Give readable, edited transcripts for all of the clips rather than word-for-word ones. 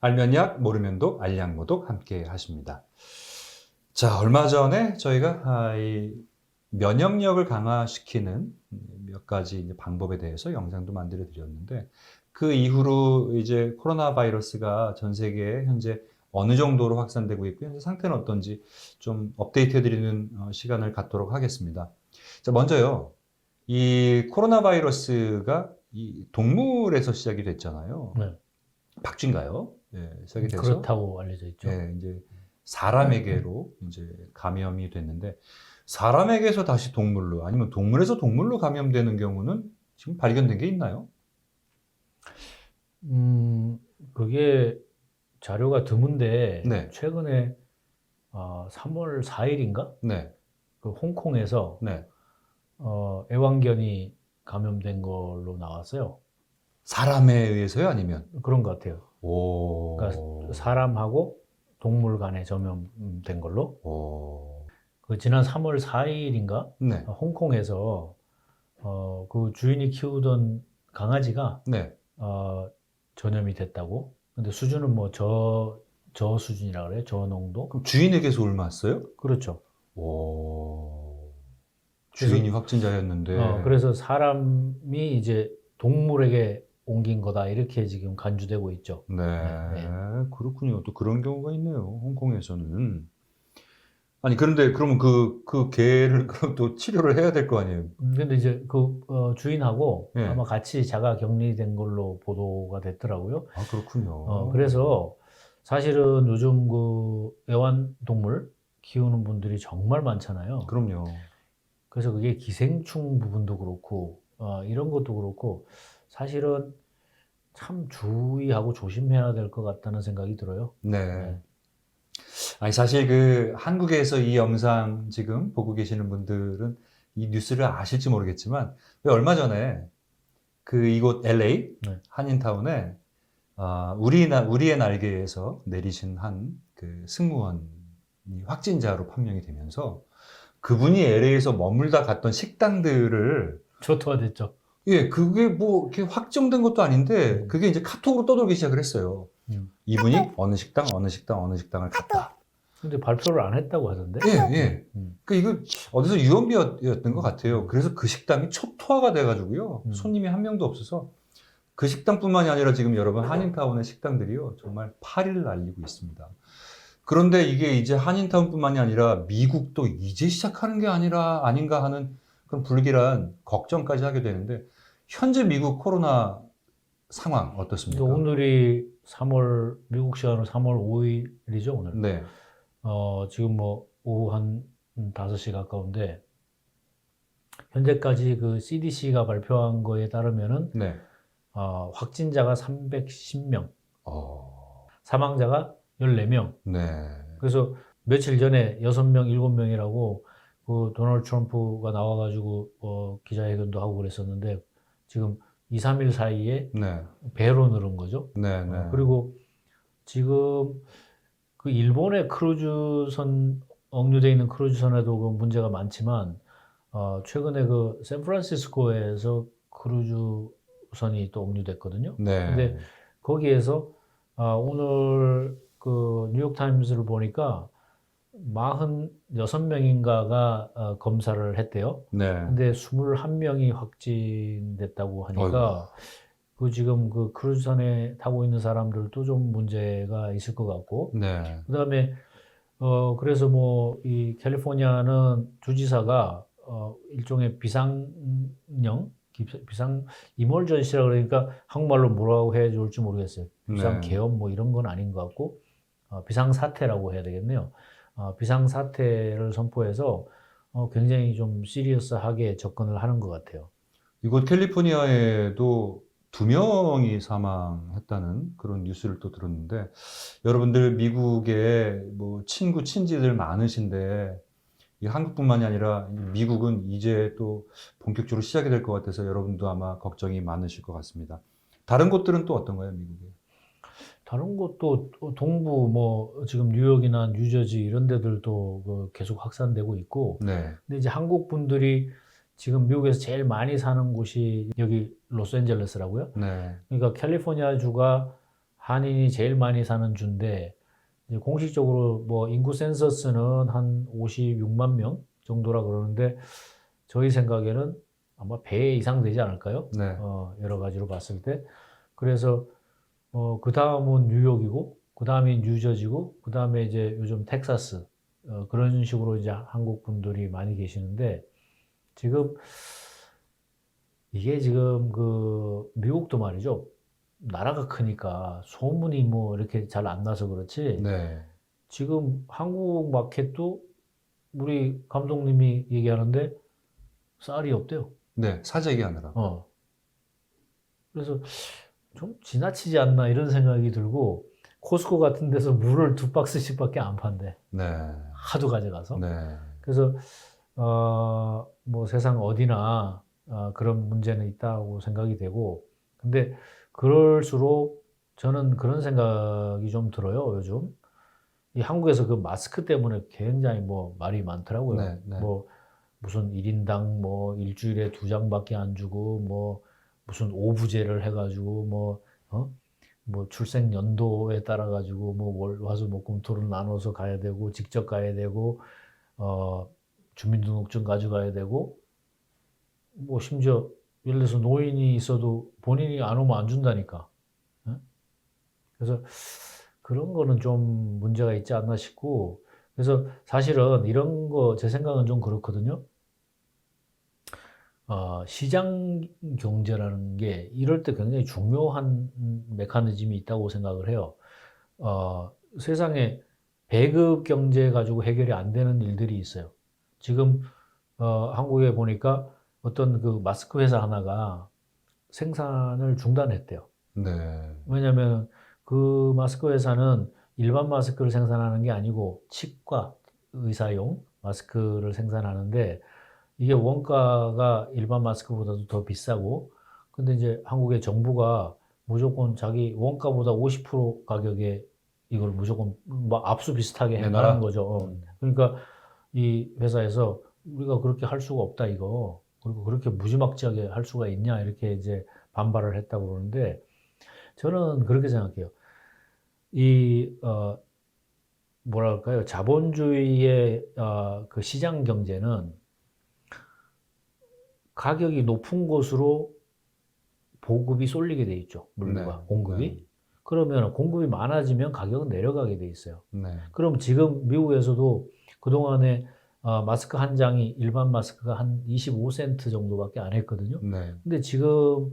알면 약, 모르면 독, 알약모독 함께 하십니다. 자, 얼마 전에 저희가 이 면역력을 강화시키는 몇 가지 이제 방법에 대해서 영상도 만들어 드렸는데, 그 이후로 이제 코로나 바이러스가 전 세계에 현재 어느 정도로 확산되고 있고 현재 상태는 어떤지 좀 업데이트 해드리는 시간을 갖도록 하겠습니다. 자, 먼저요. 이 코로나 바이러스가 이 동물에서 시작이 됐잖아요. 네, 박쥐인가요? 예, 시작이 돼서 그렇다고 알려져 있죠. 예, 이제 사람에게로 이제 감염이 됐는데, 사람에게서 다시 동물로 아니면 동물에서 동물로 감염되는 경우는 지금 발견된 게 있나요? 그게 자료가 드문데 네, 최근에 3월 4일인가? 네, 그 홍콩에서 네. 애완견이 감염된 걸로 나왔어요. 사람에 의해서요, 아니면? 그런 것 같아요. 그러니까 오, 사람하고 동물 간에 전염된 걸로. 오, 그 지난 3월 4일인가? 네, 홍콩에서 그 주인이 키우던 강아지가 네. 전염이 됐다고. 근데 수준은 뭐 저 수준이라 그래요. 저농도. 그럼 주인에게서 옮았어요? 그렇죠. 오, 그래서 주인이 확진자였는데, 그래서 사람이 이제 동물에게 옮긴 거다 이렇게 지금 간주되고 있죠. 네, 네. 그렇군요. 또 그런 경우가 있네요. 홍콩에서는. 아니, 그런데 그러면 그 개를 그럼 또 치료를 해야 될 거 아니에요? 근데 이제 그 주인하고 예. 아마 같이 자가 격리된 걸로 보도가 됐더라고요. 아, 그렇군요. 그래서 사실은 요즘 그 애완동물 키우는 분들이 정말 많잖아요. 그럼요. 그래서 그게 기생충 부분도 그렇고, 이런 것도 그렇고, 사실은 참 주의하고 조심해야 될 것 같다는 생각이 들어요. 네. 네. 아니, 사실 그 한국에서 이 영상 지금 보고 계시는 분들은 이 뉴스를 아실지 모르겠지만, 왜 얼마 전에 그 이곳 LA 네. 한인타운에 우리의 날개에서 내리신 한 그 승무원이 확진자로 판명이 되면서 그분이 LA에서 머물다 갔던 식당들을 초토화됐죠. 예, 그게 뭐 이렇게 확정된 것도 아닌데 음. 그게 이제 카톡으로 떠돌기 시작을 했어요. 음. 이분이 어느 식당, 어느 식당, 어느 식당을 갔다. 근데 발표를 안 했다고 하던데? 예, 예. 음. 그 이거 어디서 유언비어였던 것 같아요. 그래서 그 식당이 초토화가 돼가지고요. 손님이 한 명도 없어서 그 식당뿐만이 아니라 지금 여러분 한인타운의 식당들이요 정말 파리를 날리고 있습니다. 그런데 이게 이제 한인타운뿐만이 아니라 미국도 이제 시작하는 게 아닌가 하는 그런 불길한 걱정까지 하게 되는데 현재 미국 코로나 상황 근데 어떻습니까? 오늘이 미국 시간으로 3월 5일이죠, 오늘. 네, 지금 뭐 오후 한 5시 가까운데, 현재까지 그 CDC가 발표한 거에 따르면은, 네, 확진자가 310명, 어, 사망자가 14명. 네, 그래서 며칠 전에 6명, 7명이라고 그 도널드 트럼프가 나와가지고 기자회견도 하고 그랬었는데, 지금 2, 3일 사이에 네, 배로 늘은 거죠. 네, 네, 그리고 지금 그 일본의 크루즈선, 억류되어 있는 크루즈선에도 그 문제가 많지만, 최근에 그 샌프란시스코에서 크루즈선이 또 억류됐거든요. 네, 근데 거기에서 오늘 그 뉴욕타임스를 보니까 46명인가가 검사를 했대요. 네, 근데 21명이 확진됐다고 하니까 그 지금 그 크루즈선에 타고 있는 사람들도 좀 문제가 있을 것 같고, 네, 그다음에 그래서 뭐 이 캘리포니아는 주지사가 일종의 비상 이멀전시라 그러니까 한국말로 뭐라고 해야 좋을지 모르겠어요. 비상 네. 계엄 뭐 이런 건 아닌 것 같고, 비상 사태라고 해야 되겠네요. 비상 사태를 선포해서 굉장히 좀 시리어스하게 접근을 하는 것 같아요. 이곳 캘리포니아에도 2명이 사망했다는 그런 뉴스를 또 들었는데, 여러분들 미국에 뭐 친구, 친지들 많으신데, 이 한국뿐만이 아니라 미국은 이제 또 본격적으로 시작이 될 것 같아서 여러분도 아마 걱정이 많으실 것 같습니다. 다른 곳들은 또 어떤가요, 미국에? 다른 곳도 동부 뭐 지금 뉴욕이나 뉴저지 이런 데들도 그 계속 확산되고 있고, 네, 근데 이제 한국 분들이 지금 미국에서 제일 많이 사는 곳이 여기 로스앤젤레스라고요. 네, 그러니까 캘리포니아주가 한인이 제일 많이 사는 주인데 이제 공식적으로 뭐 인구 센서스는 한 56만 명 정도라 그러는데 저희 생각에는 아마 배 이상 되지 않을까요? 네. 여러 가지로 봤을 때. 그래서 그 다음은 뉴욕이고, 그 다음이 뉴저지고, 그 다음에 이제 요즘 텍사스 그런 식으로 이제 한국 분들이 많이 계시는데 지금 이게 지금 그 미국도 말이죠. 나라가 크니까 소문이 뭐 이렇게 잘 안 나서 그렇지. 네. 지금 한국 마켓도 우리 감독님이 얘기하는데 쌀이 없대요. 네. 사재기 하느라. 그래서 좀 지나치지 않나 이런 생각이 들고 코스코 같은 데서 물을 2박스씩밖에 안 판대. 네. 하도 가져가서. 네. 그래서 뭐 세상 어디나 그런 문제는 있다고 생각이 되고 근데 그럴수록 저는 그런 생각이 좀 들어요. 요즘 이 한국에서 그 마스크 때문에 굉장히 뭐 말이 많더라고요. 네, 네. 뭐 무슨 1인당 뭐 일주일에 2장밖에 안 주고 뭐 무슨 오부제를 해가지고 뭐 출생 연도에 따라 가지고 뭐 월, 화, 수, 목, 금, 토를 나눠서 가야 되고 직접 가야 되고 주민등록증 가져가야 되고 뭐 심지어 예를 들어서 노인이 있어도 본인이 안 오면 안 준다니까. 예? 그래서 그런 거는 좀 문제가 있지 않나 싶고 그래서 사실은 이런 거 제 생각은 좀 그렇거든요. 시장 경제라는 게 이럴 때 굉장히 중요한 메커니즘이 있다고 생각을 해요. 세상에 배급 경제 가지고 해결이 안 되는 일들이 있어요. 지금 한국에 보니까 어떤 그 마스크 회사 하나가 생산을 중단했대요. 네. 왜냐하면 그 마스크 회사는 일반 마스크를 생산하는 게 아니고 치과 의사용 마스크를 생산하는데 이게 원가가 일반 마스크보다도 더 비싸고 근데 이제 한국의 정부가 무조건 자기 원가보다 50% 가격에 이걸 무조건 뭐 압수 비슷하게 내놔라. 하는 거죠. 그러니까 이 회사에서 우리가 그렇게 할 수가 없다 이거 그리고 그렇게 무지막지하게 할 수가 있냐 이렇게 이제 반발을 했다고 그러는데 저는 그렇게 생각해요. 이 뭐랄까요 자본주의의 그 시장 경제는 가격이 높은 곳으로 보급이 쏠리게 돼 있죠. 물류가 네, 공급이. 네. 그러면 공급이 많아지면 가격은 내려가게 돼 있어요. 네. 그럼 지금 미국에서도 그동안에 마스크 한 장이 일반 마스크가 한 25센트 정도밖에 안 했거든요. 네. 근데 지금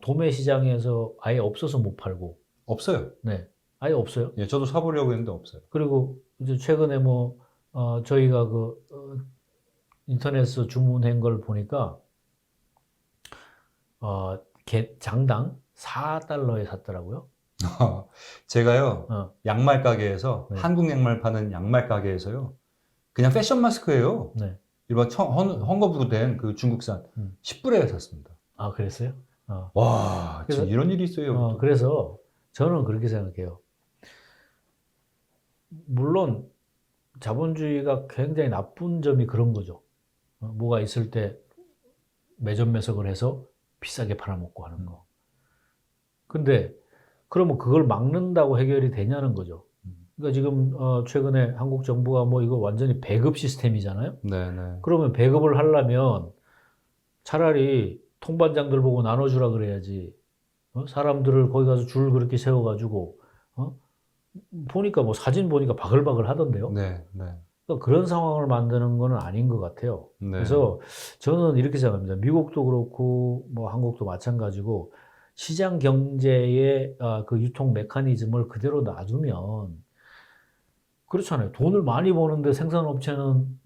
도매 시장에서 아예 없어서 못 팔고, 없어요. 네, 아예 없어요. 예, 저도 사보려고 했는데 없어요. 그리고 이제 최근에 뭐 저희가 그 인터넷에서 주문한 걸 보니까 장당 4달러에 샀더라고요. 제가요, 양말 가게에서, 네. 한국 양말 파는 양말 가게에서요, 그냥 패션 마스크예요. 네. 일반 헝겊으로 된 그 중국산 10불에 샀습니다. 아, 그랬어요? 와, 그래서- 지금 이런 일이 있어요. 또. 그래서 저는 그렇게 생각해요. 물론 자본주의가 굉장히 나쁜 점이 그런 거죠. 뭐가 있을 때 매점매석을 해서 비싸게 팔아먹고 하는 거. 근데 그러면 그걸 막는다고 해결이 되냐는 거죠. 그러니까 지금 최근에 한국 정부가 뭐 이거 완전히 배급 시스템이잖아요. 네, 네. 그러면 배급을 하려면 차라리 통반장들 보고 나눠주라 그래야지. 사람들을 거기 가서 줄 그렇게 세워가지고 보니까 뭐 사진 보니까 바글바글 하던데요. 네, 네. 그러니까 그런 상황을 만드는 거는 아닌 것 같아요. 네. 그래서 저는 이렇게 생각합니다. 미국도 그렇고 뭐 한국도 마찬가지고 시장 경제의 그 유통 메커니즘을 그대로 놔두면 그렇잖아요. 돈을 많이 버는데 생산업체는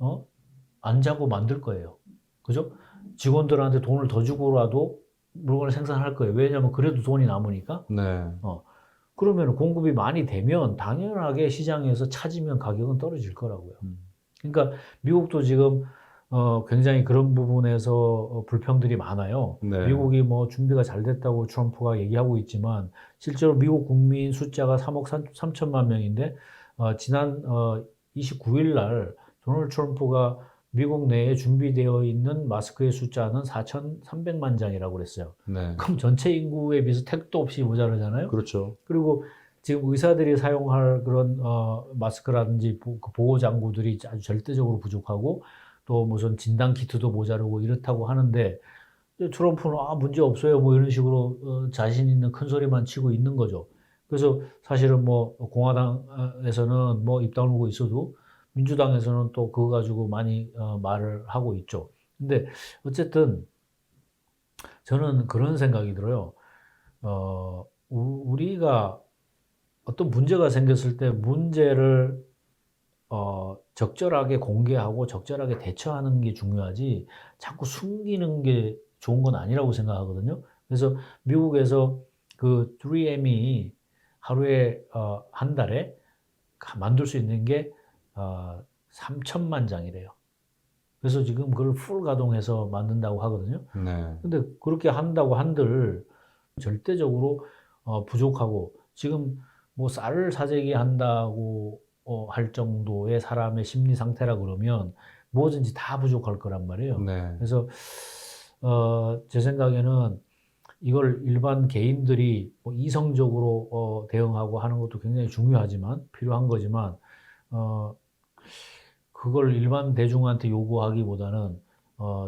안 자고 만들 거예요. 그죠? 직원들한테 돈을 더 주고라도 물건을 생산할 거예요. 왜냐하면 그래도 돈이 남으니까. 네. 그러면 공급이 많이 되면 당연하게 시장에서 차지면 가격은 떨어질 거라고요. 그러니까 미국도 지금 굉장히 그런 부분에서 불평들이 많아요. 네. 미국이 뭐 준비가 잘 됐다고 트럼프가 얘기하고 있지만 실제로 미국 국민 숫자가 3억 3천만 명인데 지난 29일 날 도널드 트럼프가 미국 내에 준비되어 있는 마스크의 숫자는 4,300만 장이라고 그랬어요. 네. 그럼 전체 인구에 비해서 택도 없이 모자라잖아요. 그렇죠. 그리고 지금 의사들이 사용할 그런 마스크라든지 보호 장구들이 아주 절대적으로 부족하고 또 무슨 진단 키트도 모자르고 이렇다고 하는데 트럼프는 문제 없어요 뭐 이런 식으로 자신 있는 큰 소리만 치고 있는 거죠. 그래서 사실은 뭐 공화당에서는 뭐 입 다물고 있어도 민주당에서는 또 그거 가지고 많이 말을 하고 있죠. 근데 어쨌든 저는 그런 생각이 들어요. 우리가 어떤 문제가 생겼을 때 문제를 적절하게 공개하고 적절하게 대처하는 게 중요하지 자꾸 숨기는 게 좋은 건 아니라고 생각하거든요. 그래서 미국에서 그 3M이 하루에 한 달에 만들 수 있는 게 3천만 장이래요. 그래서 지금 그걸 풀 가동해서 만든다고 하거든요. 네. 근데 그렇게 한다고 한들 절대적으로 부족하고 지금 뭐 쌀을 사재기 한다고 할 정도의 사람의 심리 상태라 그러면 뭐든지 다 부족할 거란 말이에요. 네. 그래서 제 생각에는 이걸 일반 개인들이 뭐 이성적으로 대응하고 하는 것도 굉장히 중요하지만 필요한 거지만 그걸 일반 대중한테 요구하기보다는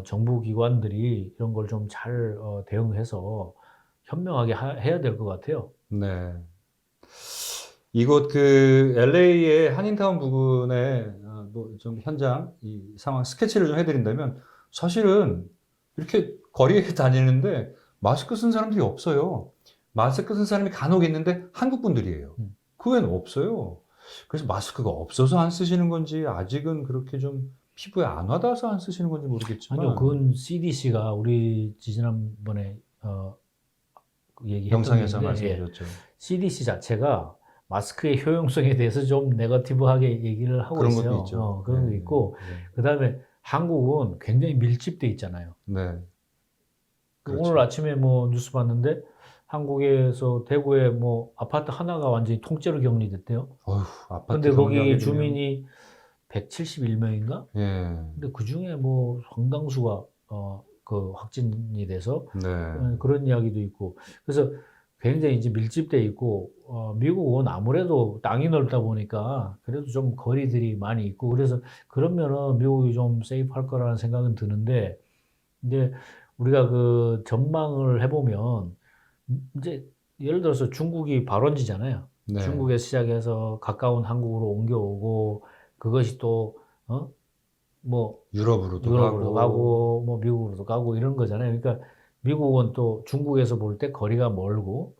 정부 기관들이 이런 걸 좀 잘 대응해서 현명하게 해야 될 것 같아요. 네. 이곳 그 LA의 한인타운 부근에 뭐 좀 현장 이 상황 스케치를 좀 해드린다면 사실은 이렇게 거리에 다니는데 마스크 쓴 사람들이 없어요. 마스크 쓴 사람이 간혹 있는데 한국 분들이에요. 그 외에는 없어요. 그래서 마스크가 없어서 안 쓰시는 건지 아직은 그렇게 좀 피부에 안 와닿아서 안 쓰시는 건지 모르겠지만 아니요, 그건 CDC가 우리 지난번에 얘기했던 영상에서 건데, 말씀드렸죠. CDC 자체가 마스크의 효용성에 대해서 좀 네거티브하게 얘기를 하고 그런 있어요. 것도 있죠. 그런 거 네. 있고 네. 그다음에 한국은 굉장히 밀집돼 있잖아요. 네. 그렇죠. 오늘 아침에 뭐 뉴스 봤는데 한국에서 대구에 뭐 아파트 하나가 완전히 통째로 격리됐대요. 어휴, 아파트 근데 거기 격리하게 되면- 주민이 171명인가? 예. 근데 그 중에 뭐 상당수가 그 확진이 돼서 네. 그런 이야기도 있고 그래서 굉장히 이제 밀집돼 있고 미국은 아무래도 땅이 넓다 보니까 그래도 좀 거리들이 많이 있고 그래서 그러면은 미국이 좀 세이프할 거라는 생각은 드는데 이제 우리가 그 전망을 해보면 이제 예를 들어서 중국이 발원지잖아요. 네. 중국에서 시작해서 가까운 한국으로 옮겨오고 그것이 또 뭐 유럽으로도 유럽으로도 가고, 가고 뭐 미국으로도 가고 이런 거잖아요. 그러니까 미국은 또 중국에서 볼 때 거리가 멀고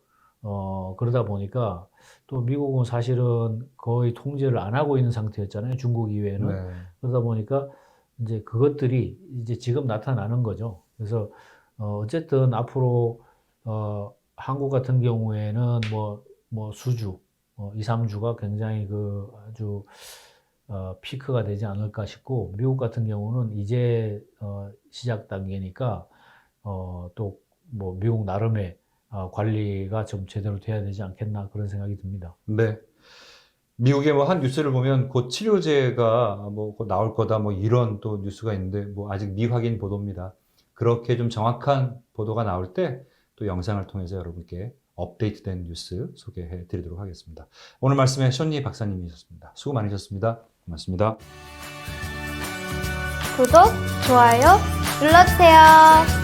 그러다 보니까 또 미국은 사실은 거의 통제를 안 하고 있는 상태였잖아요. 중국 이외에는. 네. 그러다 보니까 이제 그것들이 이제 지금 나타나는 거죠. 그래서 어쨌든 앞으로 한국 같은 경우에는 뭐 수주 2, 3주가 굉장히 그 아주 피크가 되지 않을까 싶고 미국 같은 경우는 이제 시작 단계니까 또 뭐 미국 나름의 관리가 좀 제대로 돼야 되지 않겠나 그런 생각이 듭니다. 네. 미국의 뭐 한 뉴스를 보면 곧 치료제가 뭐 곧 나올 거다 뭐 이런 또 뉴스가 있는데 뭐 아직 미확인 보도입니다. 그렇게 좀 정확한 보도가 나올 때 또 영상을 통해서 여러분께 업데이트된 뉴스 소개해 드리도록 하겠습니다. 오늘 말씀에 쇼니 박사님이셨습니다. 수고 많으셨습니다. 고맙습니다. 구독, 좋아요 눌러주세요.